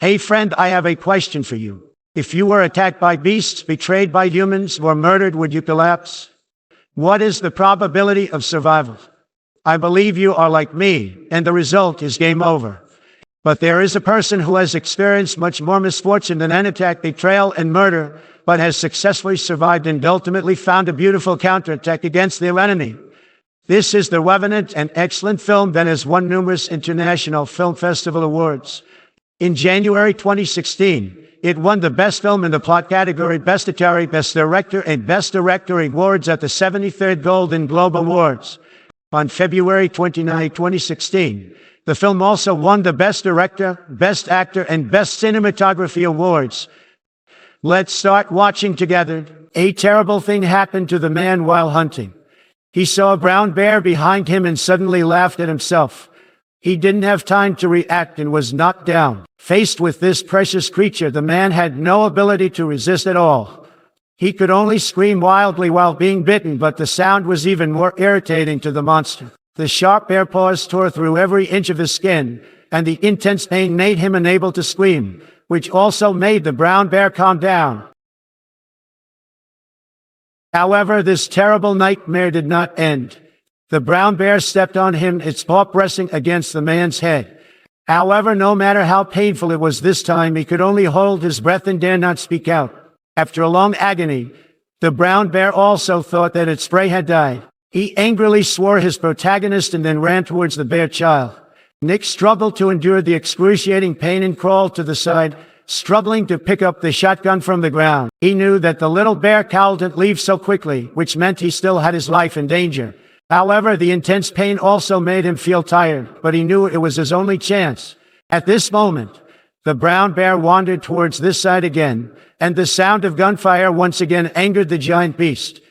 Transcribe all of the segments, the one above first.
Hey friend, I have a question for you. If you were attacked by beasts, betrayed by humans, or murdered, would you collapse? What is the probability of survival? I believe you are like me, and the result is game over. But there is a person who has experienced much more misfortune than an attack, betrayal, and murder, but has successfully survived and ultimately found a beautiful counterattack against their enemy. This is The Revenant, an excellent film that has won numerous international film festival awards. In January 2016, it won the Best Film in the Plot category, Best Atari, Best Director, and Best Director awards at the 73rd Golden Globe Awards. On February 29, 2016, the film also won the Best Director, Best Actor, and Best Cinematography awards. Let's start watching together. A terrible thing happened to the man while hunting. He saw a brown bear behind him and suddenly laughed at himself. He didn't have time to react and was knocked down. Faced with this precious creature, the man had no ability to resist at all. He could only scream wildly while being bitten, but the sound was even more irritating to the monster. The sharp bear paws tore through every inch of his skin, and the intense pain made him unable to scream, which also made the brown bear calm down. However, this terrible nightmare did not end. The brown bear stepped on him, its paw pressing against the man's head. However, no matter how painful it was this time, he could only hold his breath and dare not speak out. After a long agony, the brown bear also thought that its prey had died. He angrily swore his protagonist and then ran towards the bear child. Nick struggled to endure the excruciating pain and crawled to the side, struggling to pick up the shotgun from the ground. He knew that the little bear couldn't leave so quickly, which meant he still had his life in danger. However, the intense pain also made him feel tired, but he knew it was his only chance. At this moment, the brown bear wandered towards this side again, and the sound of gunfire once again angered the giant beast.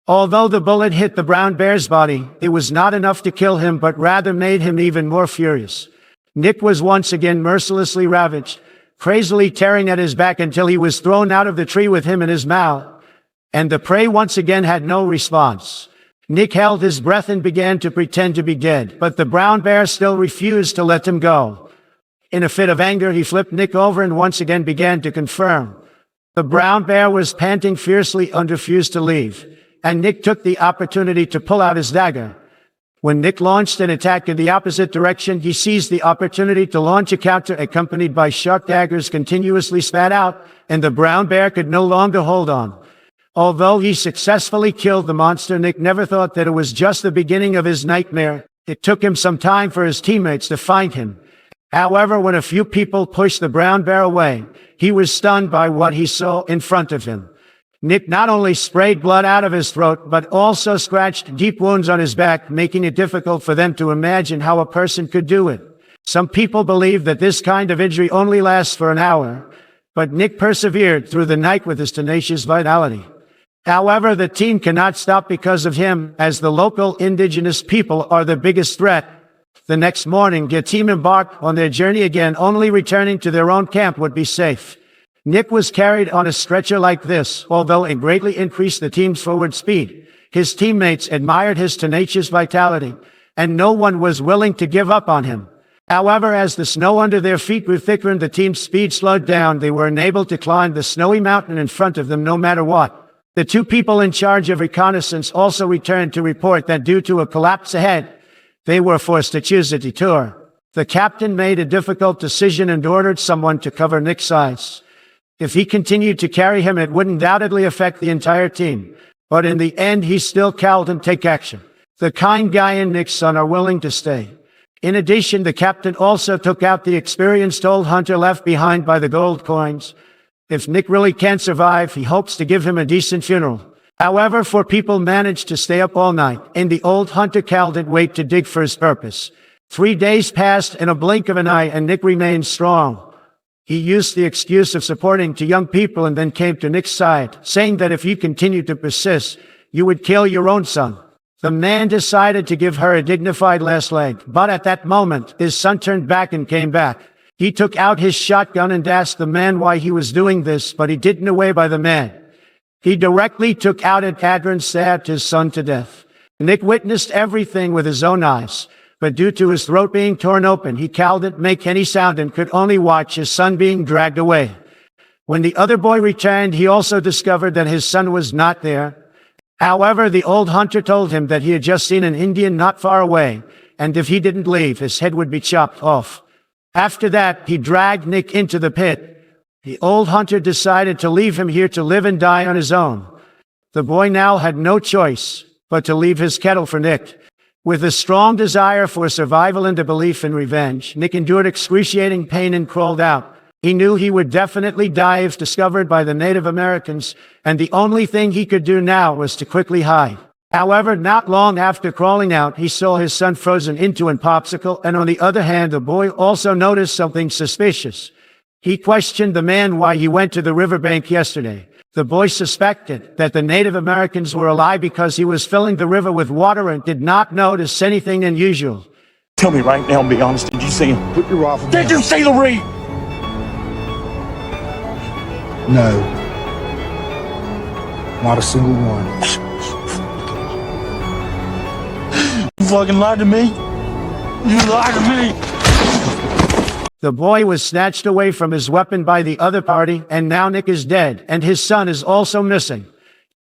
Although the bullet hit the brown bear's body, it was not enough to kill him, but rather made him even more furious. Nick was once again mercilessly ravaged, crazily tearing at his back until he was thrown out of the tree with him in his mouth, and the prey once again had no response. Nick held his breath and began to pretend to be dead, but the brown bear still refused to let him go. In a fit of anger, he flipped Nick over and once again began to confirm. The brown bear was panting fiercely and refused to leave, and Nick took the opportunity to pull out his dagger. When Nick launched an attack in the opposite direction, he seized the opportunity to launch a counter accompanied by sharp daggers continuously spat out, and the brown bear could no longer hold on. Although he successfully killed the monster, Nick never thought that it was just the beginning of his nightmare. It took him some time for his teammates to find him. However, when a few people pushed the brown bear away, he was stunned by what he saw in front of him. Nick not only sprayed blood out of his throat, but also scratched deep wounds on his back, making it difficult for them to imagine how a person could do it. Some people believe that this kind of injury only lasts for an hour, but Nick persevered through the night with his tenacious vitality. However, the team cannot stop because of him, as the local indigenous people are the biggest threat. The next morning, the team embarked on their journey again, only returning to their own camp would be safe. Nick was carried on a stretcher like this, although it greatly increased the team's forward speed. His teammates admired his tenacious vitality, and no one was willing to give up on him. However, as the snow under their feet grew thicker and the team's speed slowed down, they were unable to climb the snowy mountain in front of them no matter what. The two people in charge of reconnaissance also returned to report that due to a collapse ahead, they were forced to choose a detour. The captain made a difficult decision and ordered someone to cover Nick's sides. If he continued to carry him, it would undoubtedly affect the entire team. But in the end, he still called him take action. The kind guy and Nick's son are willing to stay. In addition, the captain also took out the experienced old hunter left behind by the gold coins. If Nick really can't survive, he hopes to give him a decent funeral. However, four people managed to stay up all night, and the old hunter couldn't wait to dig for his purpose. 3 days passed in a blink of an eye, and Nick remained strong. He used the excuse of supporting two young people and then came to Nick's side, saying that if you continued to persist, you would kill your own son. The man decided to give her a dignified last leg, but at that moment, his son turned back and came back. He took out his shotgun and asked the man why he was doing this, but he didn't away by the man. He directly took out a dagger and stabbed his son to death. Nick witnessed everything with his own eyes. but due to his throat being torn open, he couldn't make any sound and could only watch his son being dragged away. When the other boy returned, he also discovered that his son was not there. However, the old hunter told him that he had just seen an Indian not far away, and if he didn't leave, his head would be chopped off. After that, he dragged Nick into the pit. The old hunter decided to leave him here to live and die on his own. The boy now had no choice but to leave his kettle for Nick. With a strong desire for survival and a belief in revenge, Nick endured excruciating pain and crawled out. He knew he would definitely die if discovered by the Native Americans, and the only thing he could do now was to quickly hide. However, not long after crawling out, he saw his son frozen into a popsicle, and on the other hand, the boy also noticed something suspicious. He questioned the man why he went to the riverbank yesterday. The boy suspected that the Native Americans were alive because he was filling the river with water and did not notice anything unusual. Tell me right now and be honest, did you see him? Put your rifle down. Did you see the reef? No. Not a single one. You fucking lied to me. You lied to me. The boy was snatched away from his weapon by the other party, and now Nick is dead, and his son is also missing.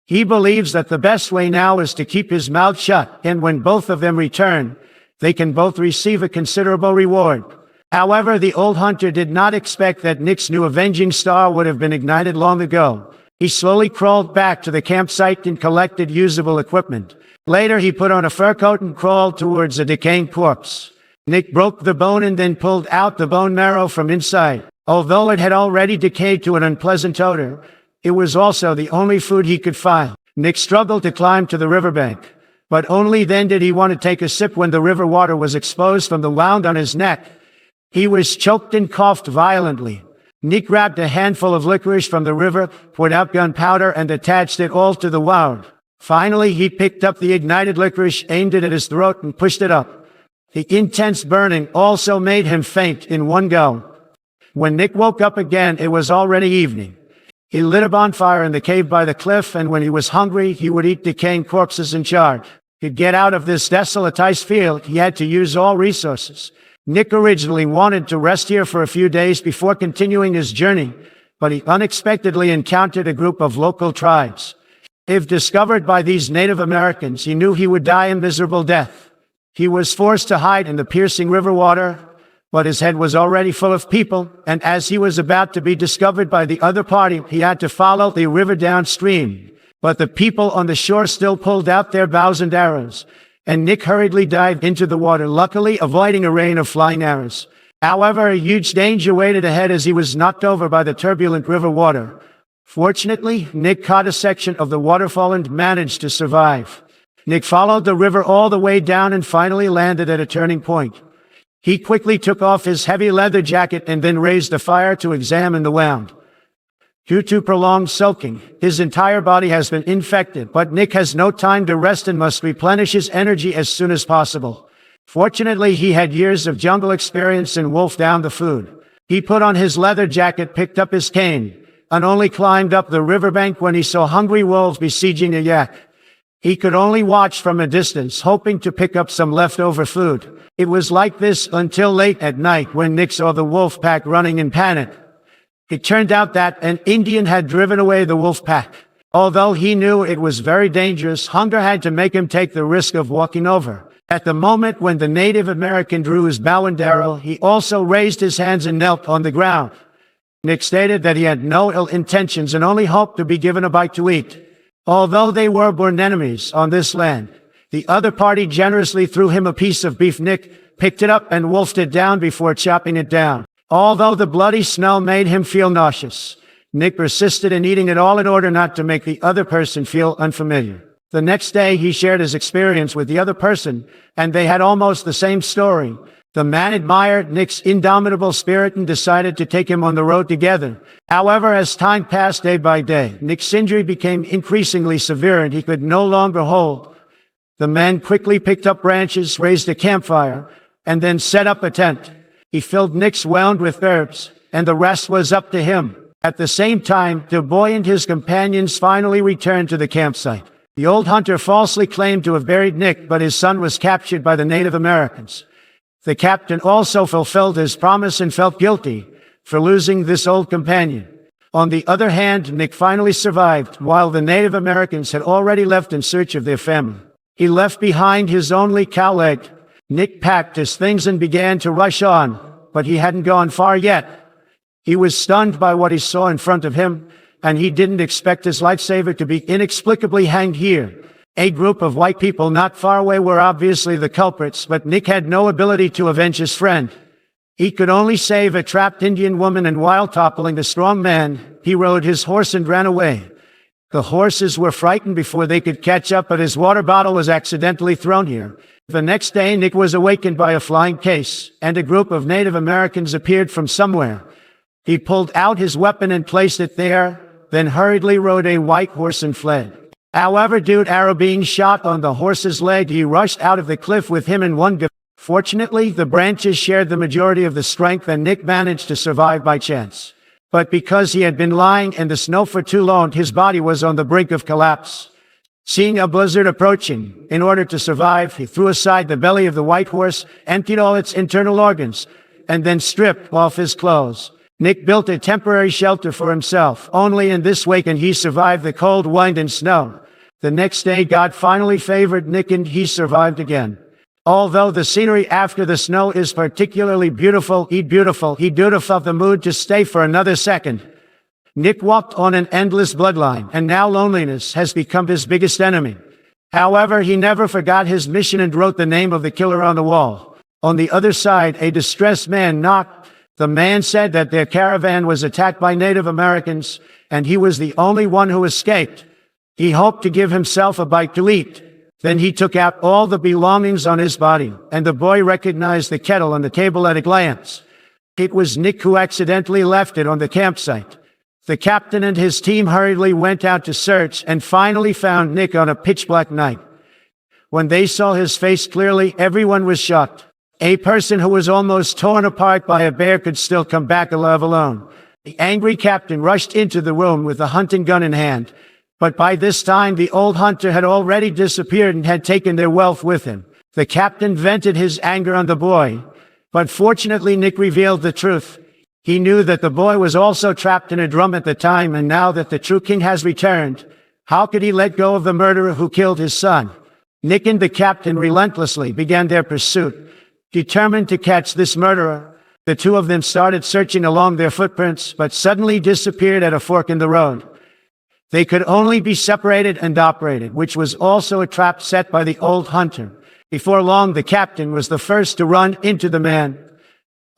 He believes that the best way now is to keep his mouth shut, and when both of them return, they can both receive a considerable reward. However, the old hunter did not expect that Nick's new avenging star would have been ignited long ago. He slowly crawled back to the campsite and collected usable equipment. Later, he put on a fur coat and crawled towards a decaying corpse. Nick broke the bone and then pulled out the bone marrow from inside. Although it had already decayed to an unpleasant odor, it was also the only food he could find. Nick struggled to climb to the riverbank, but only then did he want to take a sip when the river water was exposed from the wound on his neck. He was choked and coughed violently. Nick grabbed a handful of licorice from the river, poured out gunpowder, and attached it all to the wound. Finally, he picked up the ignited licorice, aimed it at his throat, and pushed it up. The intense burning also made him faint in one go. When Nick woke up again, it was already evening. He lit a bonfire in the cave by the cliff, and when he was hungry, he would eat decaying corpses and char. To get out of this desolate ice field, he had to use all resources. Nick originally wanted to rest here for a few days before continuing his journey, but he unexpectedly encountered a group of local tribes. If discovered by these Native Americans, he knew he would die a miserable death. He was forced to hide in the piercing river water, but his head was already full of people, and as he was about to be discovered by the other party, he had to follow the river downstream. But the people on the shore still pulled out their bows and arrows, and Nick hurriedly dived into the water, luckily avoiding a rain of flying arrows. However, a huge danger waited ahead as he was knocked over by the turbulent river water. Fortunately, Nick caught a section of the waterfall and managed to survive. Nick followed the river all the way down and finally landed at a turning point. He quickly took off his heavy leather jacket and then raised a fire to examine the wound. Due to prolonged soaking, his entire body has been infected, but Nick has no time to rest and must replenish his energy as soon as possible. Fortunately, he had years of jungle experience and wolfed down the food. He put on his leather jacket, picked up his cane, and only climbed up the riverbank when he saw hungry wolves besieging a yak. He could only watch from a distance, hoping to pick up some leftover food. It was like this until late at night when Nick saw the wolf pack running in panic. It turned out that an Indian had driven away the wolf pack. Although he knew it was very dangerous, hunger had to make him take the risk of walking over. At the moment when the Native American drew his bow and arrow, he also raised his hands and knelt on the ground. Nick stated that he had no ill intentions and only hoped to be given a bite to eat. Although they were born enemies on this land, the other party generously threw him a piece of beef. Nick picked it up and wolfed it down before chopping it down. Although the bloody smell made him feel nauseous, Nick persisted in eating it all in order not to make the other person feel unfamiliar. The next day, he shared his experience with the other person, and they had almost the same story. The man admired Nick's indomitable spirit and decided to take him on the road together. However, as time passed day by day, Nick's injury became increasingly severe and he could no longer hold. The man quickly picked up branches, raised a campfire, and then set up a tent. He filled Nick's wound with herbs, and the rest was up to him. At the same time, the boy and his companions finally returned to the campsite. The old hunter falsely claimed to have buried Nick, but his son was captured by the Native Americans. The captain also fulfilled his promise and felt guilty for losing this old companion. On the other hand, Nick finally survived, while the Native Americans had already left in search of their family. He left behind his only cow leg. Nick packed his things and began to rush on, but he hadn't gone far yet. He was stunned by what he saw in front of him, and he didn't expect his lifesaver to be inexplicably hanged here. A group of white people not far away were obviously the culprits, but Nick had no ability to avenge his friend. He could only save a trapped Indian woman, and while toppling the strong man, he rode his horse and ran away. The horses were frightened before they could catch up, but his water bottle was accidentally thrown here. The next day, Nick was awakened by a flying case, and a group of Native Americans appeared from somewhere. He pulled out his weapon and placed it there, then hurriedly rode a white horse and fled. However, due to arrow being shot on the horse's leg, he rushed out of the cliff with him in one go. Fortunately, the branches shared the majority of the strength, and Nick managed to survive by chance. But because he had been lying in the snow for too long, his body was on the brink of collapse. Seeing a blizzard approaching, in order to survive, he threw aside the belly of the white horse, emptied all its internal organs, and then stripped off his clothes. Nick built a temporary shelter for himself. Only in this way can he survive the cold wind and snow. The next day, God finally favored Nick, and he survived again. Although the scenery after the snow is particularly beautiful, he didn't have the mood to stay for another second. Nick walked on an endless bloodline, and now loneliness has become his biggest enemy. However, he never forgot his mission and wrote the name of the killer on the wall. On the other side, a distressed man knocked. The man said that their caravan was attacked by Native Americans, and he was the only one who escaped. He hoped to give himself a bite to eat. Then he took out all the belongings on his body, and the boy recognized the kettle on the table at a glance. It was Nick who accidentally left it on the campsite. The captain and his team hurriedly went out to search and finally found Nick on a pitch-black night. When they saw his face clearly, everyone was shocked. A person who was almost torn apart by a bear could still come back alive alone. The angry captain rushed into the room with a hunting gun in hand. But by this time, the old hunter had already disappeared and had taken their wealth with him. The captain vented his anger on the boy, but fortunately Nick revealed the truth. He knew that the boy was also trapped in a drum at the time, and now that the true king has returned, how could he let go of the murderer who killed his son? Nick and the captain relentlessly began their pursuit. Determined to catch this murderer, the two of them started searching along their footprints, but suddenly disappeared at a fork in the road. They could only be separated and operated, which was also a trap set by the old hunter. Before long, the captain was the first to run into the man.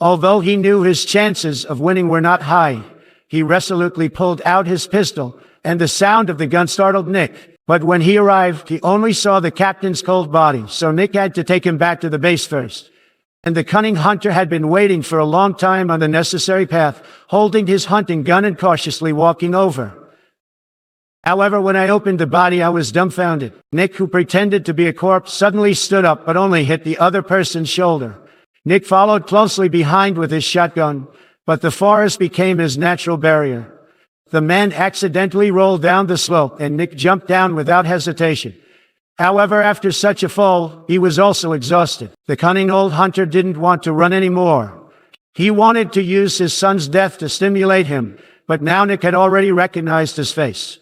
Although he knew his chances of winning were not high, he resolutely pulled out his pistol, and the sound of the gun startled Nick. But when he arrived, he only saw the captain's cold body, so Nick had to take him back to the base first. And the cunning hunter had been waiting for a long time on the necessary path, holding his hunting gun and cautiously walking over. However, when I opened the body, I was dumbfounded. Nick, who pretended to be a corpse, suddenly stood up but only hit the other person's shoulder. Nick followed closely behind with his shotgun, but the forest became his natural barrier. The man accidentally rolled down the slope, and Nick jumped down without hesitation. However, after such a fall, he was also exhausted. The cunning old hunter didn't want to run anymore. He wanted to use his son's death to stimulate him, but now Nick had already recognized his face.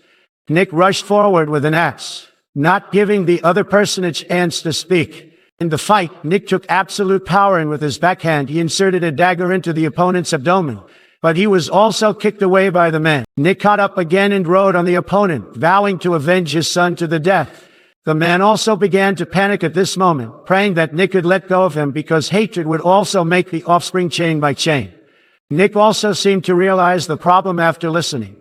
Nick rushed forward with an axe, not giving the other person a chance to speak. In the fight, Nick took absolute power, and with his backhand he inserted a dagger into the opponent's abdomen. But he was also kicked away by the man. Nick caught up again and rode on the opponent, vowing to avenge his son to the death. The man also began to panic at this moment, praying that Nick could let go of him because hatred would also make the offspring chain by chain. Nick also seemed to realize the problem after listening.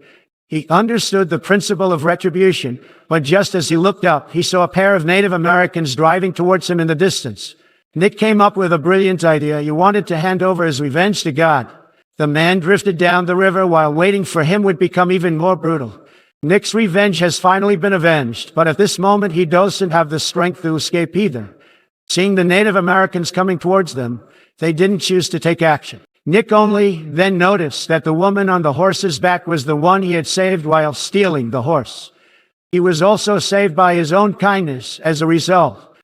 He understood the principle of retribution, but just as he looked up, he saw a pair of Native Americans driving towards him in the distance. Nick came up with a brilliant idea. He wanted to hand over his revenge to God. The man drifted down the river while waiting for him would become even more brutal. Nick's revenge has finally been avenged, but at this moment he doesn't have the strength to escape either. Seeing the Native Americans coming towards them, they didn't choose to take action. Nick only then noticed that the woman on the horse's back was the one he had saved while stealing the horse. He was also saved by his own kindness as a result.